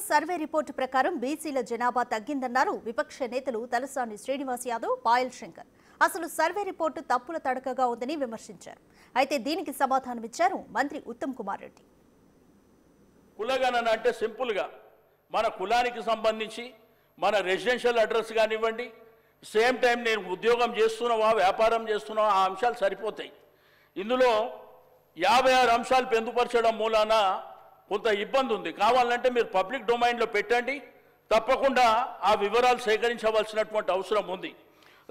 Survey report ప్రకారం బీసీల జనాభా తగ్గిందన్నారు విపక్ష నేతలు తలసాని శ్రీనివాస్ యాదవ్, పాయల్ శంకర్. అసలు సర్వే రిపోర్టు తప్పుల తడకగా ఉందని విమర్శించారు. అయితే దీనికి సమాధానమిచ్చారు మంత్రి ఉత్తమ్ కుమార్ రెడ్డి. కులగణన అంటే సింపుల్గా మన కులానికి సంబంధించి మన రెసిడెన్షియల్ అడ్రస్ కానివ్వండి, సేమ్ టైం నేను ఉద్యోగం చేస్తున్నావా వ్యాపారం చేస్తున్నావా ఆ అంశాలు సరిపోతాయి. ఇందులో 56 అంశాలు పొందుపరచడం మూలాన కొంత ఇబ్బంది ఉంది. కావాలంటే మీరు పబ్లిక్ డొమైన్లో పెట్టండి, తప్పకుండా ఆ వివరాలు సేకరించవలసినటువంటి అవసరం ఉంది.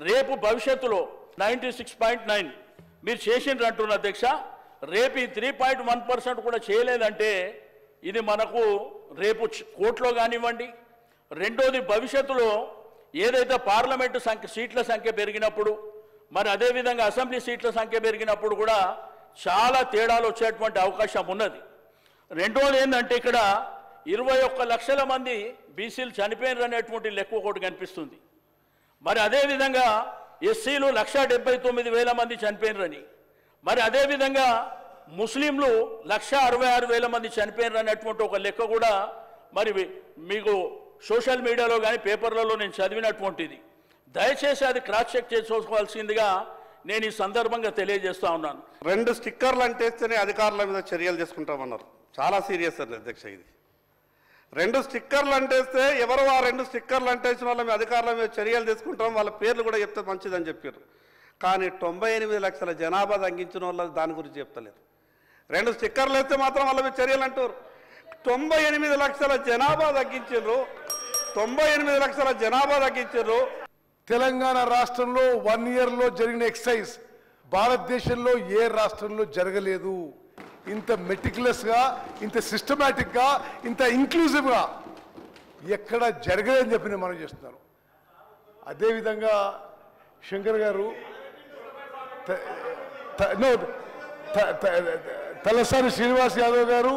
రేపు భవిష్యత్తులో 96.9 మీరు చేసిండ్రు అంటున్న అధ్యక్ష, రేపు ఈ 3.1% కూడా చేయలేదంటే ఇది మనకు రేపు కోర్టులో కానివ్వండి. రెండోది, భవిష్యత్తులో ఏదైతే పార్లమెంటు సీట్ల సంఖ్య పెరిగినప్పుడు మరి అదేవిధంగా అసెంబ్లీ సీట్ల సంఖ్య పెరిగినప్పుడు కూడా చాలా తేడాలు వచ్చేటువంటి అవకాశం ఉన్నది. రెండోది ఏంటంటే ఇక్కడ 21 లక్షల మంది బీసీలు చనిపోయినారు అనేటువంటి లెక్క ఒకటి కనిపిస్తుంది. మరి అదేవిధంగా ఎస్సీలు 1,79,000 మంది చనిపోయినారని, మరి అదేవిధంగా ముస్లింలు 1,66,000 మంది చనిపోయినారు అనేటువంటి ఒక లెక్క కూడా మరి మీకు సోషల్ మీడియాలో కానీ పేపర్లలో నేను చదివినటువంటిది. దయచేసి అది క్రాస్ చెక్ చేసుకోవాల్సిందిగా నేను ఈ సందర్భంగా తెలియజేస్తా ఉన్నాను. 2 స్టిక్కర్లు అంటేస్తేనే అధికారుల మీద చర్యలు తీసుకుంటామన్నారు. చాలా సీరియస్ అండి అధ్యక్ష ఇది. 2 స్టిక్కర్లు అంటేస్తే ఎవరు ఆ 2 స్టిక్కర్లు అంటేసిన వాళ్ళ మీద అధికారుల మీద చర్యలు తీసుకుంటాం, వాళ్ళ పేర్లు కూడా చెప్తే మంచిదని చెప్పారు. కానీ 98 లక్షల జనాభా తగ్గించిన వాళ్ళు దాని గురించి చెప్తలేరు. 2 స్టిక్కర్లు వేస్తే మాత్రం వాళ్ళ మీద చర్యలు అంటారు. 98 లక్షల జనాభా తగ్గించారు. 98 లక్షల జనాభా తగ్గించారు. తెలంగాణ రాష్ట్రంలో 1 ఇయర్లో జరిగిన ఎక్సైజ్ భారతదేశంలో ఏ రాష్ట్రంలో జరగలేదు. ఇంత మెటిక్యులస్గా, ఇంత సిస్టమేటిక్గా, ఇంత ఇంక్లూజివ్గా ఎక్కడ జరగలేదని చెప్పి నేను మనం చేస్తున్నాను. అదేవిధంగా శంకర్ గారు తలసాని శ్రీనివాస్ యాదవ్ గారు